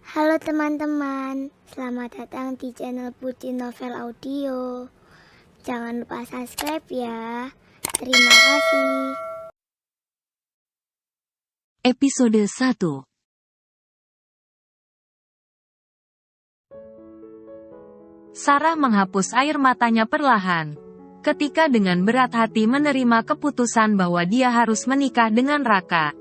Halo teman-teman, selamat datang di channel Putri Novel Audio. Jangan lupa subscribe ya. Terima kasih. Episode 1. Sarah menghapus air matanya perlahan, ketika dengan berat hati menerima keputusan bahwa dia harus menikah dengan Raka.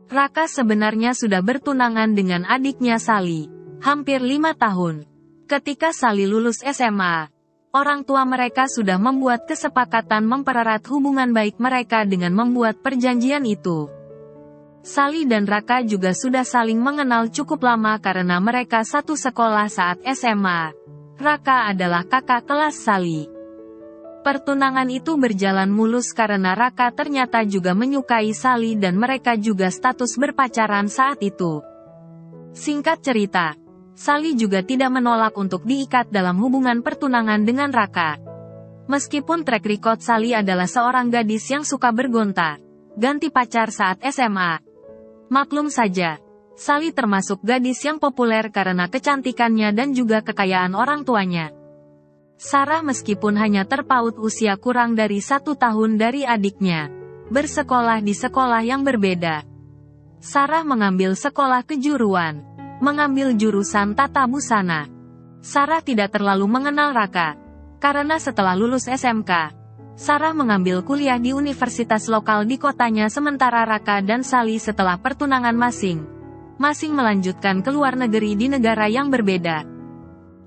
Raka sebenarnya sudah bertunangan dengan adiknya Sally, hampir 5 tahun. Ketika Sally lulus SMA, orang tua mereka sudah membuat kesepakatan mempererat hubungan baik mereka dengan membuat perjanjian itu. Sally dan Raka juga sudah saling mengenal cukup lama karena mereka satu sekolah saat SMA. Raka adalah kakak kelas Sally. Pertunangan itu berjalan mulus karena Raka ternyata juga menyukai Sally dan mereka juga status berpacaran saat itu. Singkat cerita, Sally juga tidak menolak untuk diikat dalam hubungan pertunangan dengan Raka. Meskipun track record Sally adalah seorang gadis yang suka bergonta, ganti pacar saat SMA. Maklum saja, Sally termasuk gadis yang populer karena kecantikannya dan juga kekayaan orang tuanya. Sarah meskipun hanya terpaut usia kurang dari 1 tahun dari adiknya, bersekolah di sekolah yang berbeda. Sarah mengambil sekolah kejuruan, mengambil jurusan tata busana. Sarah tidak terlalu mengenal Raka, karena setelah lulus SMK, Sarah mengambil kuliah di universitas lokal di kotanya sementara Raka dan Sally setelah pertunangan masing-masing melanjutkan ke luar negeri di negara yang berbeda.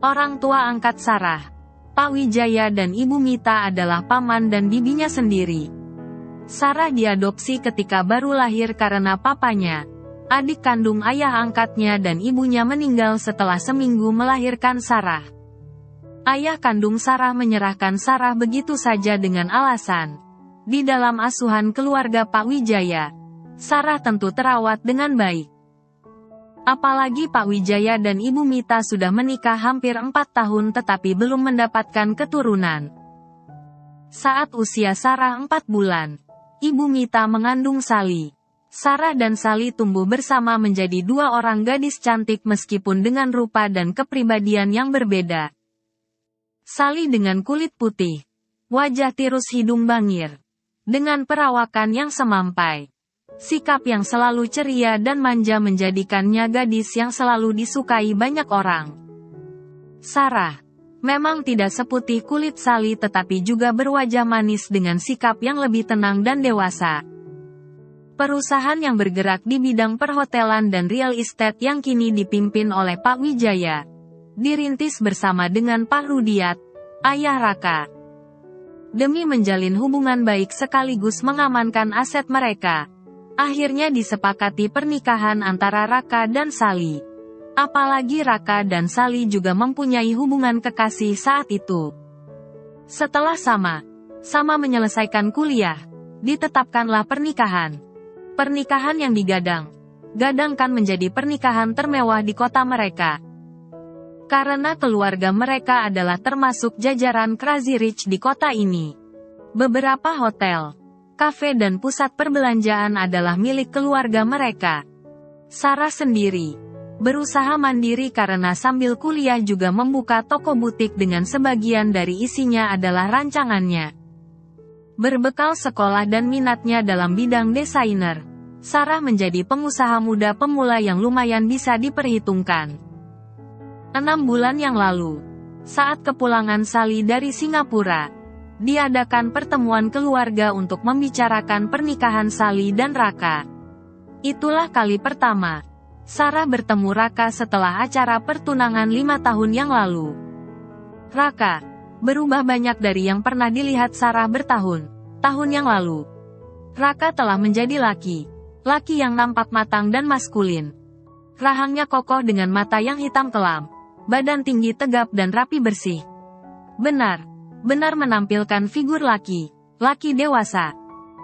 Orang tua angkat Sarah, Pak Wijaya dan Ibu Mita adalah paman dan bibinya sendiri. Sarah diadopsi ketika baru lahir karena papanya, adik kandung ayah angkatnya dan ibunya meninggal setelah seminggu melahirkan Sarah. Ayah kandung Sarah menyerahkan Sarah begitu saja dengan alasan, di dalam asuhan keluarga Pak Wijaya, Sarah tentu terawat dengan baik. Apalagi Pak Wijaya dan Ibu Mita sudah menikah hampir 4 tahun tetapi belum mendapatkan keturunan. Saat usia Sarah 4 bulan, Ibu Mita mengandung Sally. Sarah dan Sally tumbuh bersama menjadi 2 orang gadis cantik meskipun dengan rupa dan kepribadian yang berbeda. Sally dengan kulit putih, wajah tirus hidung bangir, dengan perawakan yang semampai. Sikap yang selalu ceria dan manja menjadikannya gadis yang selalu disukai banyak orang. Sarah memang tidak seputih kulit Sally tetapi juga berwajah manis dengan sikap yang lebih tenang dan dewasa. Perusahaan yang bergerak di bidang perhotelan dan real estate yang kini dipimpin oleh Pak Wijaya, dirintis bersama dengan Pak Rudiat, ayah Raka. Demi menjalin hubungan baik sekaligus mengamankan aset mereka, akhirnya disepakati pernikahan antara Raka dan Sally. Apalagi Raka dan Sally juga mempunyai hubungan kekasih saat itu. Setelah sama menyelesaikan kuliah, ditetapkanlah pernikahan. Pernikahan yang digadang-gadangkan menjadi pernikahan termewah di kota mereka. Karena keluarga mereka adalah termasuk jajaran Crazy Rich di kota ini. Beberapa hotel, kafe dan pusat perbelanjaan adalah milik keluarga mereka. Sarah sendiri berusaha mandiri karena sambil kuliah juga membuka toko butik dengan sebagian dari isinya adalah rancangannya. Berbekal sekolah dan minatnya dalam bidang desainer, Sarah menjadi pengusaha muda pemula yang lumayan bisa diperhitungkan. 6 bulan yang lalu, saat kepulangan Sally dari Singapura, diadakan pertemuan keluarga untuk membicarakan pernikahan Sally dan Raka. Itulah kali pertama Sarah bertemu Raka setelah acara pertunangan 5 tahun yang lalu. Raka berubah banyak dari yang pernah dilihat Sarah bertahun-tahun yang lalu. Raka telah menjadi laki yang nampak matang dan maskulin. Rahangnya kokoh dengan mata yang hitam kelam, badan tinggi tegap dan rapi bersih. Benar menampilkan figur laki dewasa.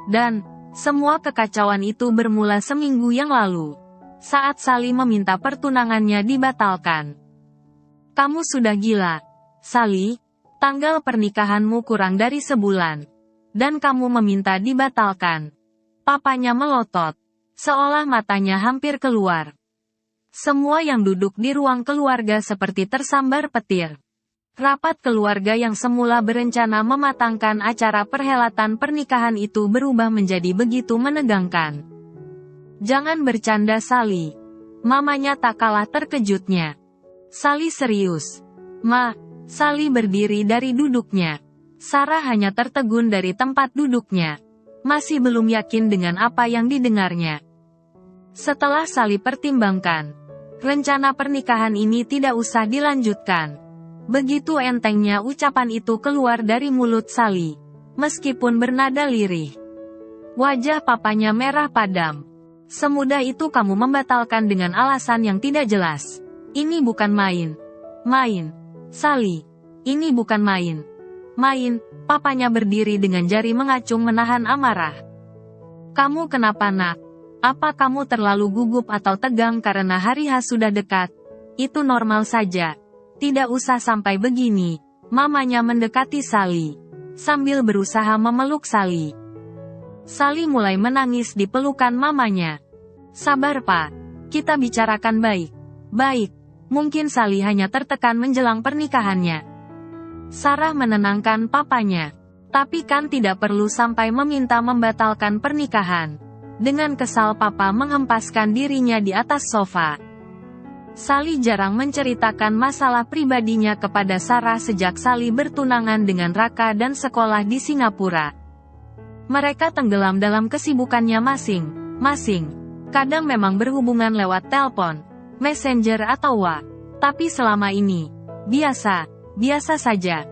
Dan, semua kekacauan itu bermula seminggu yang lalu, saat Sally meminta pertunangannya dibatalkan. Kamu sudah gila, Sally, tanggal pernikahanmu kurang dari sebulan, dan kamu meminta dibatalkan. Papanya melotot, seolah matanya hampir keluar. Semua yang duduk di ruang keluarga seperti tersambar petir. Rapat keluarga yang semula berencana mematangkan acara perhelatan pernikahan itu berubah menjadi begitu menegangkan. "Jangan bercanda, Sally." Mamanya tak kalah terkejutnya. "Sally serius." "Ma." Sally berdiri dari duduknya. Sarah hanya tertegun dari tempat duduknya. Masih belum yakin dengan apa yang didengarnya. Setelah Sally pertimbangkan, rencana pernikahan ini tidak usah dilanjutkan. Begitu entengnya ucapan itu keluar dari mulut Sally, meskipun bernada lirih. Wajah papanya merah padam. "Semudah itu kamu membatalkan dengan alasan yang tidak jelas. Ini bukan main. Main. Sally, ini bukan main. Main." Papanya berdiri dengan jari mengacung menahan amarah. "Kamu kenapa, Nak? Apa kamu terlalu gugup atau tegang karena hari H sudah dekat? Itu normal saja. Tidak usah sampai begini." Mamanya mendekati Sally, sambil berusaha memeluk Sally. Sally mulai menangis di pelukan mamanya. "Sabar, Pak. Kita bicarakan baik. Baik." Mungkin Sally hanya tertekan menjelang pernikahannya. Sarah menenangkan papanya. "Tapi kan tidak perlu sampai meminta membatalkan pernikahan." Dengan kesal papa menghempaskan dirinya di atas sofa. Sally jarang menceritakan masalah pribadinya kepada Sarah sejak Sally bertunangan dengan Raka dan sekolah di Singapura. Mereka tenggelam dalam kesibukannya masing-masing. Kadang memang berhubungan lewat telepon, messenger atau WA. Tapi selama ini, biasa saja.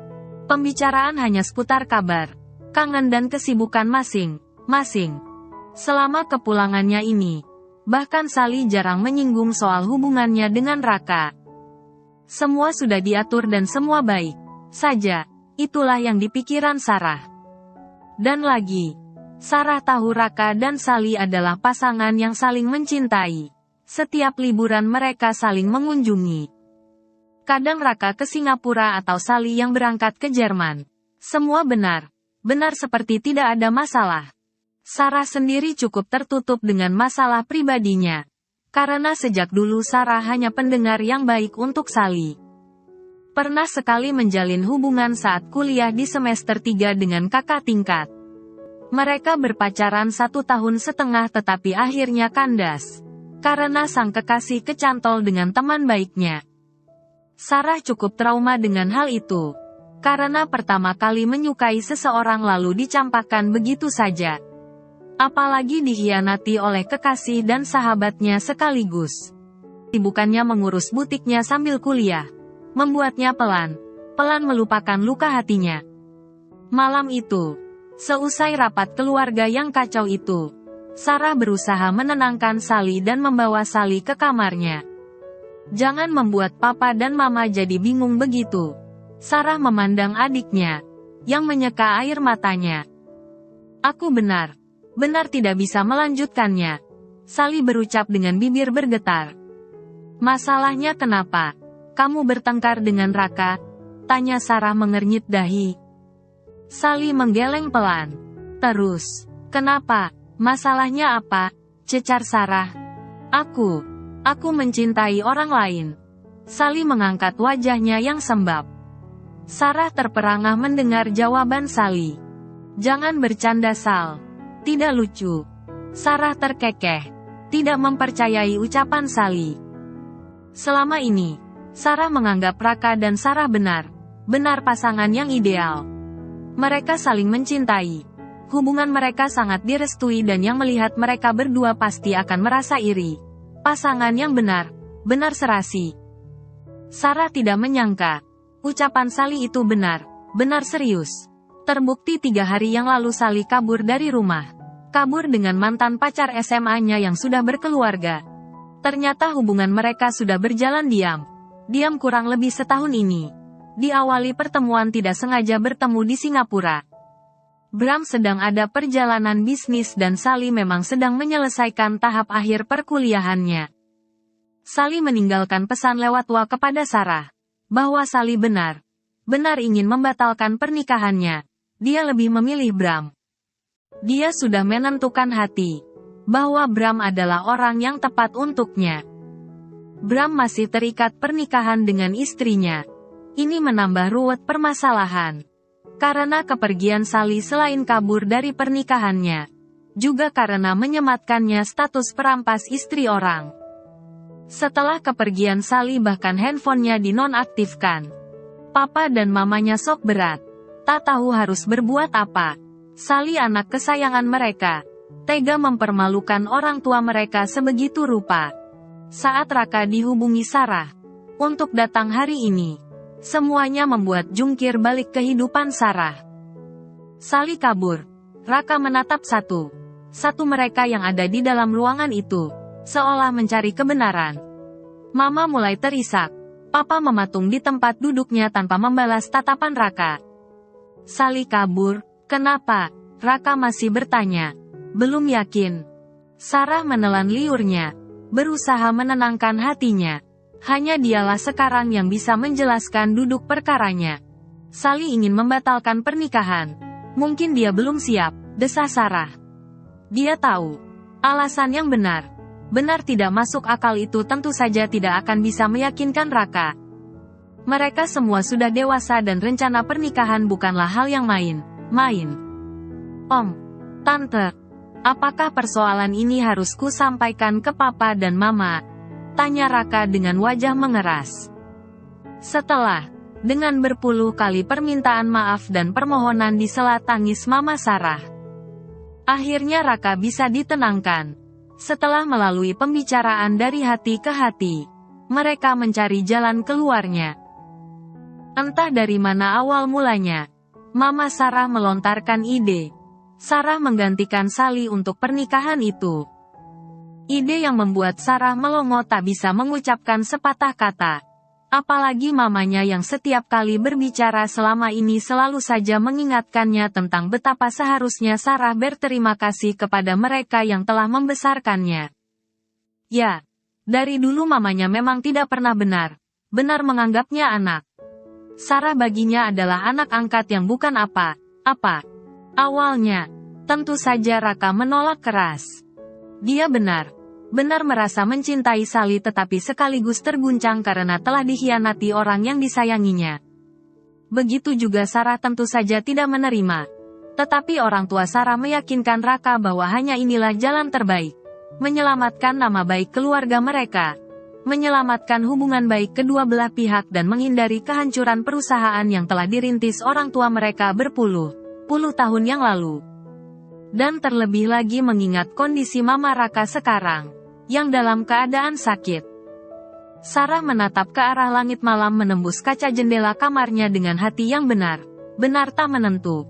Pembicaraan hanya seputar kabar, kangen dan kesibukan masing-masing. Selama kepulangannya ini, bahkan Sally jarang menyinggung soal hubungannya dengan Raka. Semua sudah diatur dan semua baik saja. Itulah yang dipikiran Sarah. Dan lagi, Sarah tahu Raka dan Sally adalah pasangan yang saling mencintai. Setiap liburan mereka saling mengunjungi. Kadang Raka ke Singapura atau Sally yang berangkat ke Jerman. Semua benar seperti tidak ada masalah. Sarah sendiri cukup tertutup dengan masalah pribadinya. Karena sejak dulu Sarah hanya pendengar yang baik untuk Sally. Pernah sekali menjalin hubungan saat kuliah di semester 3 dengan kakak tingkat. Mereka berpacaran 1,5 tahun tetapi akhirnya kandas. Karena sang kekasih kecantol dengan teman baiknya. Sarah cukup trauma dengan hal itu. Karena pertama kali menyukai seseorang lalu dicampakkan begitu saja. Apalagi dikhianati oleh kekasih dan sahabatnya sekaligus. Sibukannya mengurus butiknya sambil kuliah, membuatnya pelan melupakan luka hatinya. Malam itu, seusai rapat keluarga yang kacau itu, Sarah berusaha menenangkan Sally dan membawa Sally ke kamarnya. "Jangan membuat papa dan mama jadi bingung begitu." Sarah memandang adiknya, yang menyeka air matanya. "Aku benar tidak bisa melanjutkannya." Sally berucap dengan bibir bergetar. "Masalahnya kenapa? Kamu bertengkar dengan Raka?" Tanya Sarah mengernyit dahi. Sally menggeleng pelan. Terus, "Kenapa? Masalahnya apa?" cecar Sarah. Aku mencintai orang lain." Sally mengangkat wajahnya yang sembab. Sarah terperangah mendengar jawaban Sally. "Jangan bercanda, Sal. Tidak lucu." Sarah terkekeh, tidak mempercayai ucapan Sally. Selama ini, Sarah menganggap Raka dan Sarah benar pasangan yang ideal. Mereka saling mencintai. Hubungan mereka sangat direstui dan yang melihat mereka berdua pasti akan merasa iri. Pasangan yang benar serasi. Sarah tidak menyangka, ucapan Sally itu benar serius. Terbukti 3 hari yang lalu Sally kabur dari rumah. Kabur dengan mantan pacar SMA-nya yang sudah berkeluarga. Ternyata hubungan mereka sudah berjalan diam kurang lebih setahun ini. Diawali pertemuan tidak sengaja bertemu di Singapura. Bram sedang ada perjalanan bisnis dan Sally memang sedang menyelesaikan tahap akhir perkuliahannya. Sally meninggalkan pesan lewat WA kepada Sarah, bahwa Sally benar ingin membatalkan pernikahannya. Dia lebih memilih Bram. Dia sudah menentukan hati bahwa Bram adalah orang yang tepat untuknya. Bram masih terikat pernikahan dengan istrinya. Ini menambah ruwet permasalahan. Karena kepergian Sally selain kabur dari pernikahannya, juga karena menyematkannya status perampas istri orang. Setelah kepergian Sally bahkan handphonenya dinonaktifkan. Papa dan mamanya sok berat. Tak tahu harus berbuat apa. Sally anak kesayangan mereka. Tega mempermalukan orang tua mereka sebegitu rupa. Saat Raka dihubungi Sarah untuk datang hari ini, semuanya membuat jungkir balik kehidupan Sarah. Sally kabur. Raka menatap satu mereka yang ada di dalam ruangan itu, seolah mencari kebenaran. Mama mulai terisak. Papa mematung di tempat duduknya tanpa membalas tatapan Raka. Sally kabur, kenapa? Raka masih bertanya. Belum yakin. Sarah menelan liurnya, berusaha menenangkan hatinya. Hanya dialah sekarang yang bisa menjelaskan duduk perkaranya. Sally ingin membatalkan pernikahan. Mungkin dia belum siap, desah Sarah. Dia tahu. Alasan yang benar tidak masuk akal itu tentu saja tidak akan bisa meyakinkan Raka. Mereka semua sudah dewasa dan rencana pernikahan bukanlah hal yang main. Om, Tante, apakah persoalan ini harus ku sampaikan ke Papa dan Mama? Tanya Raka dengan wajah mengeras. Setelah, dengan berpuluh kali permintaan maaf dan permohonan disela tangis Mama Sarah, akhirnya Raka bisa ditenangkan. Setelah melalui pembicaraan dari hati ke hati, mereka mencari jalan keluarnya. Entah dari mana awal mulanya, Mama Sarah melontarkan ide. Sarah menggantikan Sally untuk pernikahan itu. Ide yang membuat Sarah melongo tak bisa mengucapkan sepatah kata. Apalagi mamanya yang setiap kali berbicara selama ini selalu saja mengingatkannya tentang betapa seharusnya Sarah berterima kasih kepada mereka yang telah membesarkannya. Ya, dari dulu mamanya memang tidak pernah benar menganggapnya anak. Sarah baginya adalah anak angkat yang bukan apa-apa. Awalnya, tentu saja Raka menolak keras. Dia benar merasa mencintai Sally tetapi sekaligus terguncang karena telah dikhianati orang yang disayanginya. Begitu juga Sarah tentu saja tidak menerima. Tetapi orang tua Sarah meyakinkan Raka bahwa hanya inilah jalan terbaik. Menyelamatkan nama baik keluarga mereka. Menyelamatkan hubungan baik kedua belah pihak dan menghindari kehancuran perusahaan yang telah dirintis orang tua mereka berpuluh-puluh tahun yang lalu. Dan terlebih lagi mengingat kondisi Mama Raka sekarang, yang dalam keadaan sakit. Sarah menatap ke arah langit malam menembus kaca jendela kamarnya dengan hati yang benar tak menentu.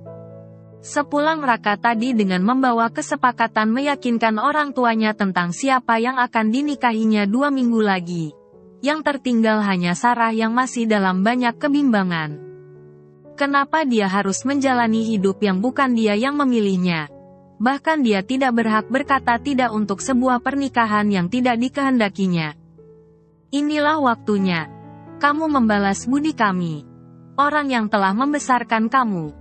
Sepulang Raka tadi dengan membawa kesepakatan meyakinkan orang tuanya tentang siapa yang akan dinikahinya 2 minggu lagi. Yang tertinggal hanya Sarah yang masih dalam banyak kebimbangan. Kenapa dia harus menjalani hidup yang bukan dia yang memilihnya? Bahkan dia tidak berhak berkata tidak untuk sebuah pernikahan yang tidak dikehendakinya. Inilah waktunya. Kamu membalas budi kami. Orang yang telah membesarkan kamu.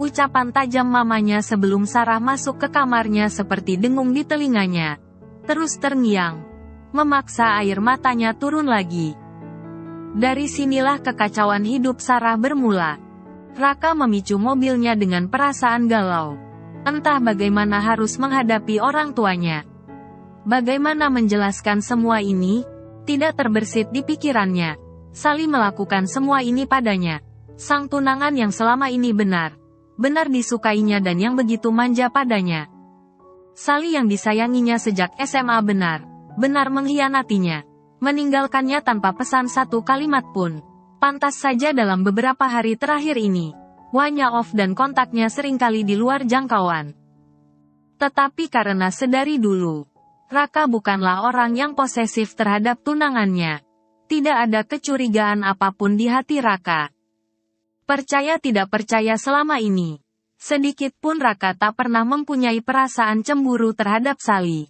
Ucapan tajam mamanya sebelum Sarah masuk ke kamarnya seperti dengung di telinganya. Terus terngiang. Memaksa air matanya turun lagi. Dari sinilah kekacauan hidup Sarah bermula. Raka memicu mobilnya dengan perasaan galau. Entah bagaimana harus menghadapi orang tuanya. Bagaimana menjelaskan semua ini? Tidak terbersit di pikirannya. Sally melakukan semua ini padanya. Sang tunangan yang selama ini benar disukainya dan yang begitu manja padanya. Sally yang disayanginya sejak SMA benar mengkhianatinya. Meninggalkannya tanpa pesan satu kalimat pun. Pantas saja dalam beberapa hari terakhir ini, wanya off dan kontaknya seringkali di luar jangkauan. Tetapi karena sedari dulu, Raka bukanlah orang yang posesif terhadap tunangannya. Tidak ada kecurigaan apapun di hati Raka. Percaya tidak percaya selama ini, sedikit pun Raka tak pernah mempunyai perasaan cemburu terhadap Sally.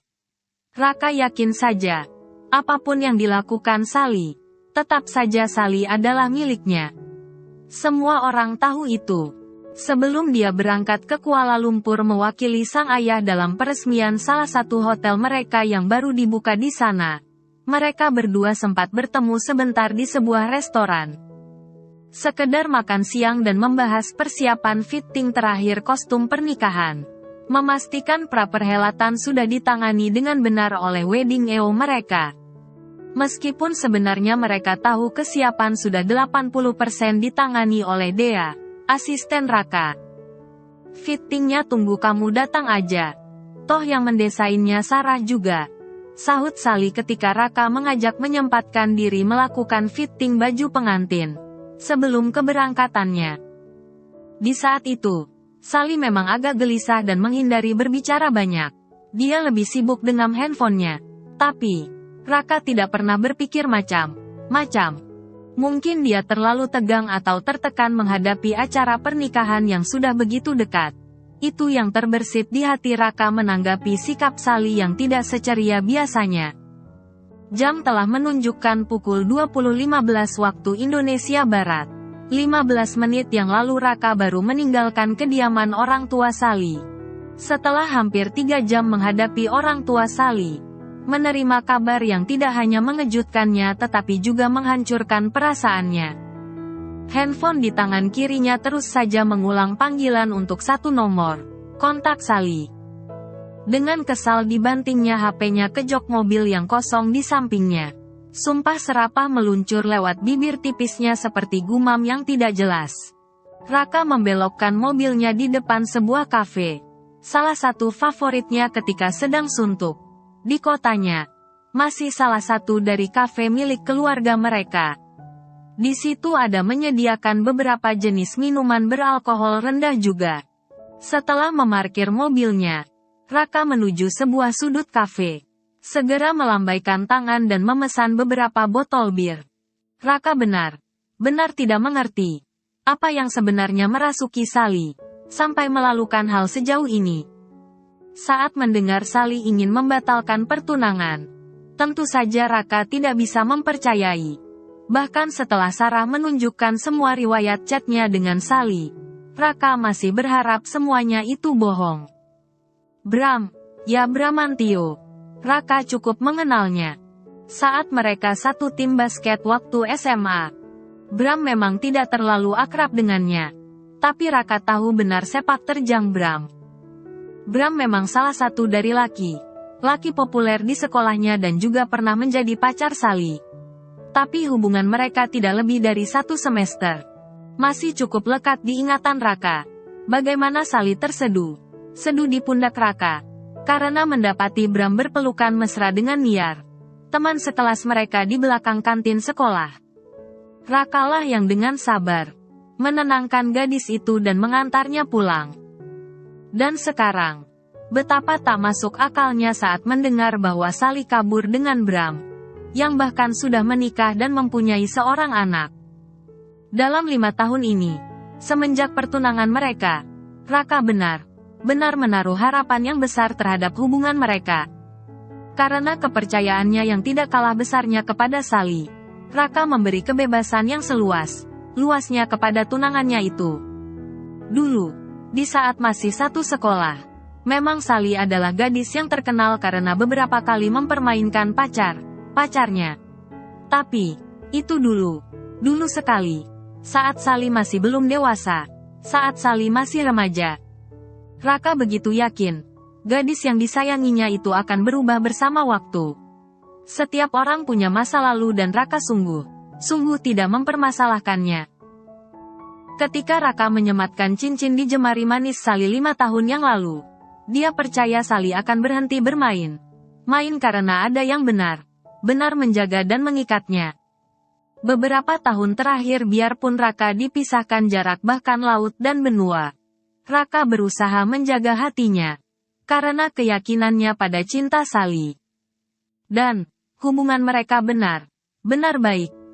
Raka yakin saja, apapun yang dilakukan Sally, tetap saja Sally adalah miliknya. Semua orang tahu itu. Sebelum dia berangkat ke Kuala Lumpur mewakili sang ayah dalam peresmian salah satu hotel mereka yang baru dibuka di sana, Mereka berdua sempat bertemu sebentar di sebuah restoran. Sekedar makan siang dan membahas persiapan fitting terakhir kostum pernikahan. Memastikan pra-perhelatan sudah ditangani dengan benar oleh wedding EO mereka. Meskipun sebenarnya mereka tahu kesiapan sudah 80% ditangani oleh Dea, asisten Raka. Fittingnya tunggu kamu datang aja. Toh yang mendesainnya Sarah juga. Sahut Sally ketika Raka mengajak menyempatkan diri melakukan fitting baju pengantin sebelum keberangkatannya. Di saat itu, Sally memang agak gelisah dan menghindari berbicara banyak. Dia lebih sibuk dengan handphonenya. Tapi, Raka tidak pernah berpikir macam-macam. Mungkin dia terlalu tegang atau tertekan menghadapi acara pernikahan yang sudah begitu dekat. Itu yang terbersit di hati Raka menanggapi sikap Sally yang tidak seceria biasanya. Jam telah menunjukkan pukul 20.15 waktu Indonesia Barat. 15 menit yang lalu Raka baru meninggalkan kediaman orang tua Sally. Setelah hampir 3 jam menghadapi orang tua Sally, menerima kabar yang tidak hanya mengejutkannya tetapi juga menghancurkan perasaannya. Handphone di tangan kirinya terus saja mengulang panggilan untuk satu nomor, kontak Sally. Dengan kesal dibantingnya HP-nya ke jok mobil yang kosong di sampingnya. Sumpah serapah meluncur lewat bibir tipisnya seperti gumam yang tidak jelas. Raka membelokkan mobilnya di depan sebuah kafe. Salah satu favoritnya ketika sedang suntuk. Di kotanya. Masih salah satu dari kafe milik keluarga mereka. Di situ ada menyediakan beberapa jenis minuman beralkohol rendah juga. Setelah memarkir mobilnya, Raka menuju sebuah sudut kafe. Segera melambaikan tangan dan memesan beberapa botol bir. Raka benar tidak mengerti apa yang sebenarnya merasuki Sally, sampai melakukan hal sejauh ini. Saat mendengar Sally ingin membatalkan pertunangan, tentu saja Raka tidak bisa mempercayai. Bahkan setelah Sarah menunjukkan semua riwayat chatnya dengan Sally, Raka masih berharap semuanya itu bohong. Bram, ya Bramantio. Raka cukup mengenalnya. Saat mereka satu tim basket waktu SMA, Bram memang tidak terlalu akrab dengannya. Tapi Raka tahu benar sepak terjang Bram. Bram memang salah satu dari laki populer di sekolahnya dan juga pernah menjadi pacar Sally. Tapi hubungan mereka tidak lebih dari 1 semester. Masih cukup lekat di ingatan Raka. Bagaimana Sally terseduh di pundak Raka. Karena mendapati Bram berpelukan mesra dengan Niar, teman sekelas mereka di belakang kantin sekolah. Rakalah yang dengan sabar menenangkan gadis itu dan mengantarnya pulang. Dan sekarang, betapa tak masuk akalnya saat mendengar bahwa Sally kabur dengan Bram, yang bahkan sudah menikah dan mempunyai seorang anak. Dalam 5 tahun ini, semenjak pertunangan mereka, Raka benar menaruh harapan yang besar terhadap hubungan mereka. Karena kepercayaannya yang tidak kalah besarnya kepada Sally, Raka memberi kebebasan yang seluas-luasnya kepada tunangannya itu. Dulu, di saat masih satu sekolah, memang Sally adalah gadis yang terkenal karena beberapa kali mempermainkan pacarnya. Tapi, itu dulu sekali. Saat Sally masih belum dewasa. Saat Sally masih remaja. Raka begitu yakin, gadis yang disayanginya itu akan berubah bersama waktu. Setiap orang punya masa lalu dan Raka sungguh tidak mempermasalahkannya. Ketika Raka menyematkan cincin di jemari manis Sally 5 tahun yang lalu, dia percaya Sally akan berhenti bermain. Main karena ada yang benar menjaga dan mengikatnya. Beberapa tahun terakhir biarpun Raka dipisahkan jarak bahkan laut dan benua, Raka berusaha menjaga hatinya. Karena keyakinannya pada cinta Sally. Dan, hubungan mereka benar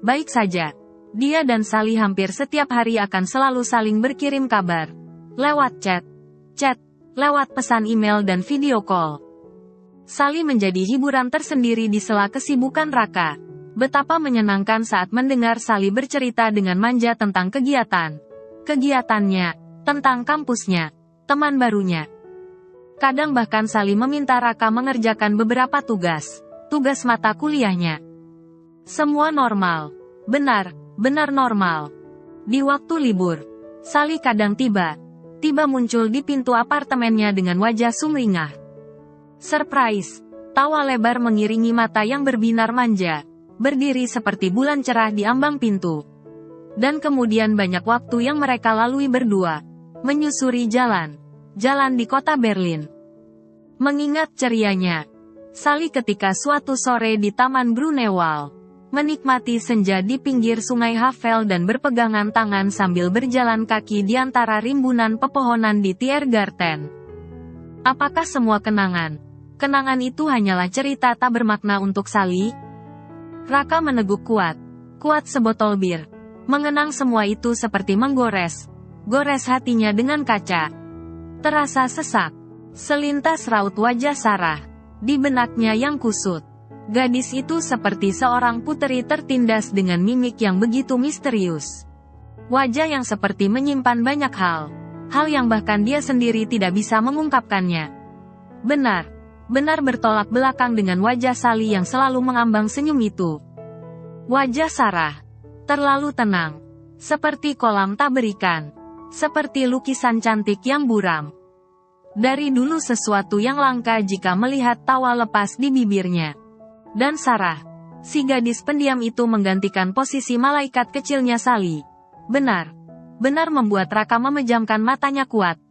baik saja. Dia dan Sally hampir setiap hari akan selalu saling berkirim kabar. Lewat chat, lewat pesan email dan video call. Sally menjadi hiburan tersendiri di sela kesibukan Raka. Betapa menyenangkan saat mendengar Sally bercerita dengan manja tentang kegiatannya, tentang kampusnya, teman barunya. Kadang bahkan Sally meminta Raka mengerjakan beberapa tugas mata kuliahnya. Semua normal. Benar, benar normal. Di waktu libur, Sally kadang tiba muncul di pintu apartemennya dengan wajah sumringah. Surprise! Tawa lebar mengiringi mata yang berbinar manja, berdiri seperti bulan cerah di ambang pintu. Dan kemudian banyak waktu yang mereka lalui berdua, menyusuri jalan di kota Berlin. Mengingat cerianya, Sally ketika suatu sore di Taman Grunewald, menikmati senja di pinggir sungai Havel dan berpegangan tangan sambil berjalan kaki di antara rimbunan pepohonan di Tiergarten. Apakah semua kenangan itu hanyalah cerita tak bermakna untuk Sally? Raka meneguk kuat sebotol bir. Mengenang semua itu seperti gores hatinya dengan kaca. Terasa sesak. Selintas raut wajah Sarah di benaknya yang kusut. Gadis itu seperti seorang puteri tertindas dengan mimik yang begitu misterius. Wajah yang seperti menyimpan banyak hal yang bahkan dia sendiri tidak bisa mengungkapkannya. Benar bertolak belakang dengan wajah Sally yang selalu mengambang senyum itu. Wajah Sarah terlalu tenang, seperti kolam tak berikan, seperti lukisan cantik yang buram. Dari dulu sesuatu yang langka jika melihat tawa lepas di bibirnya. Dan Sarah, si gadis pendiam itu menggantikan posisi malaikat kecilnya Sally. Benar membuat Raka memejamkan matanya kuat.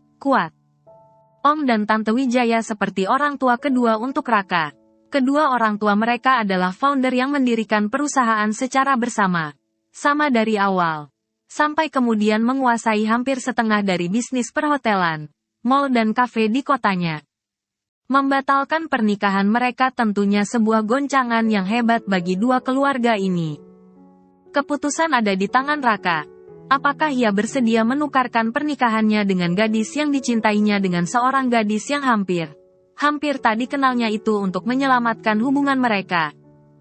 Om dan Tante Wijaya seperti orang tua kedua untuk Raka. Kedua orang tua mereka adalah founder yang mendirikan perusahaan secara bersama. Sama dari awal. Sampai kemudian menguasai hampir setengah dari bisnis perhotelan, mall dan kafe di kotanya. Membatalkan pernikahan mereka tentunya sebuah goncangan yang hebat bagi dua keluarga ini. Keputusan ada di tangan Raka. Apakah ia bersedia menukarkan pernikahannya dengan gadis yang dicintainya dengan seorang gadis yang hampir tak dikenalnya itu untuk menyelamatkan hubungan mereka?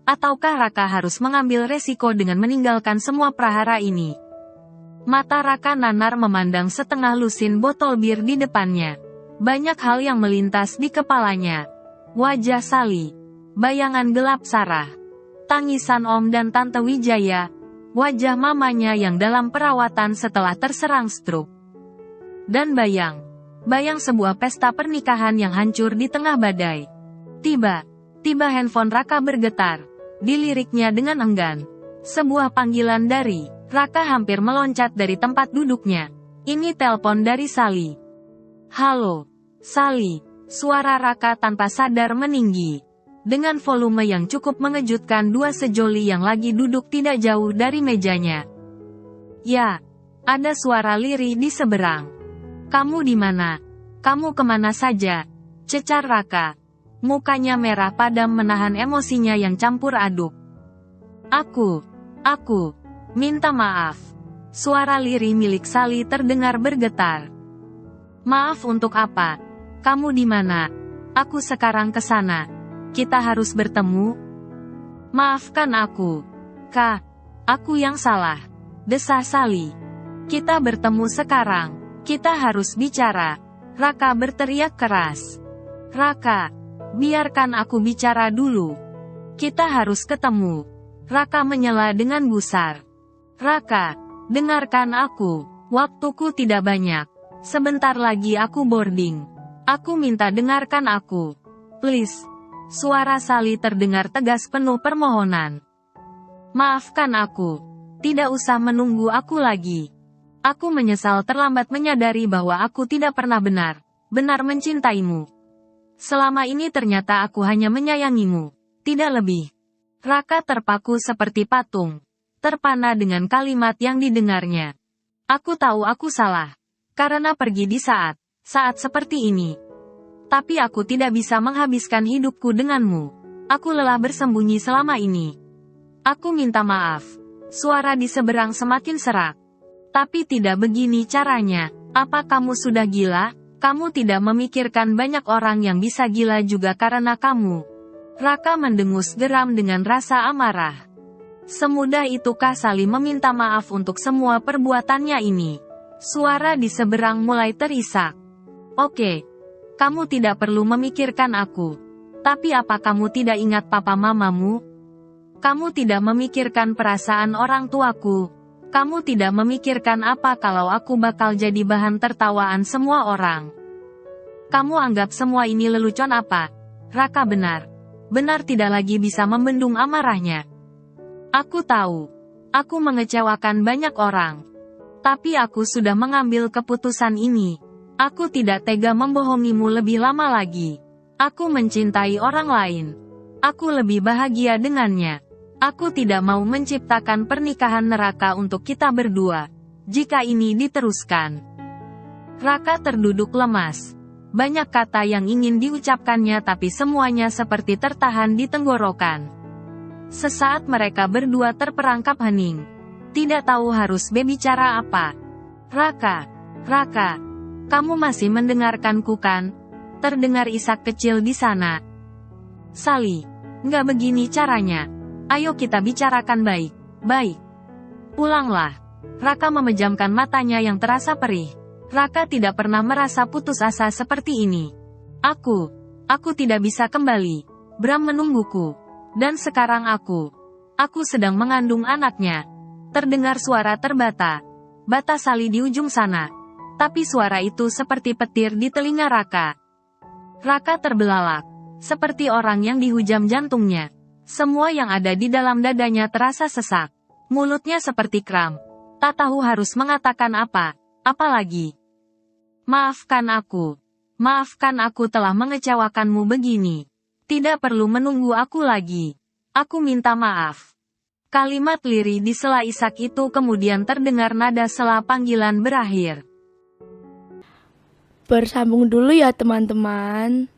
Ataukah Raka harus mengambil resiko dengan meninggalkan semua prahara ini? Mata Raka nanar memandang setengah lusin botol bir di depannya. Banyak hal yang melintas di kepalanya. Wajah Sally, bayangan gelap Sarah, tangisan Om dan Tante Wijaya, wajah mamanya yang dalam perawatan setelah terserang stroke. Dan bayang sebuah pesta pernikahan yang hancur di tengah badai. Tiba handphone Raka bergetar. Diliriknya dengan enggan. Sebuah panggilan dari Raka hampir meloncat dari tempat duduknya. Ini telepon dari Sally. Halo, Sally. Suara Raka tanpa sadar meninggi. Dengan volume yang cukup mengejutkan dua sejoli yang lagi duduk tidak jauh dari mejanya. Ya, ada suara lirih di seberang. Kamu di mana? Kamu kemana saja? Cecar Raka. Mukanya merah padam menahan emosinya yang campur aduk. Aku minta maaf. Suara lirih milik Sally terdengar bergetar. Maaf untuk apa? Kamu di mana? Aku sekarang ke sana. Kita harus bertemu. Maafkan aku. Kak, aku yang salah. Desah Sally. Kita bertemu sekarang. Kita harus bicara. Raka berteriak keras. Raka, biarkan aku bicara dulu. Kita harus ketemu. Raka menyela dengan gusar. Raka, dengarkan aku. Waktuku tidak banyak. Sebentar lagi aku boarding. Aku minta dengarkan aku. Please. Suara Sally terdengar tegas penuh permohonan. Maafkan aku. Tidak usah menunggu aku lagi. Aku menyesal terlambat menyadari bahwa aku tidak pernah benar mencintaimu. Selama ini ternyata aku hanya menyayangimu. Tidak lebih. Raka terpaku seperti patung. Terpana dengan kalimat yang didengarnya. Aku tahu aku salah. Karena pergi di saat seperti ini. Tapi aku tidak bisa menghabiskan hidupku denganmu. Aku lelah bersembunyi selama ini. Aku minta maaf. Suara di seberang semakin serak. Tapi tidak begini caranya. Apa kamu sudah gila? Kamu tidak memikirkan banyak orang yang bisa gila juga karena kamu. Raka mendengus geram dengan rasa amarah. Semudah itukah Sally meminta maaf untuk semua perbuatannya ini? Suara di seberang mulai terisak. Oke. Kamu tidak perlu memikirkan aku. Tapi apa kamu tidak ingat papa mamamu? Kamu tidak memikirkan perasaan orang tuaku. Kamu tidak memikirkan apa kalau aku bakal jadi bahan tertawaan semua orang. Kamu anggap semua ini lelucon apa? Raka benar. Benar tidak lagi bisa membendung amarahnya. Aku tahu. Aku mengecewakan banyak orang. Tapi aku sudah mengambil keputusan ini. Aku tidak tega membohongimu lebih lama lagi. Aku mencintai orang lain. Aku lebih bahagia dengannya. Aku tidak mau menciptakan pernikahan neraka untuk kita berdua. Jika ini diteruskan. Raka terduduk lemas. Banyak kata yang ingin diucapkannya tapi semuanya seperti tertahan di tenggorokan. Sesaat mereka berdua terperangkap hening. Tidak tahu harus berbicara apa. Raka, kamu masih mendengarkanku kan? Terdengar isak kecil di sana. Sally, nggak begini caranya. Ayo kita bicarakan baik-baik. Pulanglah. Raka memejamkan matanya yang terasa perih. Raka tidak pernah merasa putus asa seperti ini. Aku tidak bisa kembali. Bram menungguku. Dan sekarang aku sedang mengandung anaknya. Terdengar suara terbata. Bata Sally di ujung sana. Tapi suara itu seperti petir di telinga Raka. Raka terbelalak. Seperti orang yang dihujam jantungnya. Semua yang ada di dalam dadanya terasa sesak. Mulutnya seperti kram. Tak tahu harus mengatakan apa. Apalagi. Maafkan aku telah mengecewakanmu begini. Tidak perlu menunggu aku lagi. Aku minta maaf. Kalimat lirih di sela isak itu kemudian terdengar nada sela panggilan berakhir. Bersambung dulu ya teman-teman.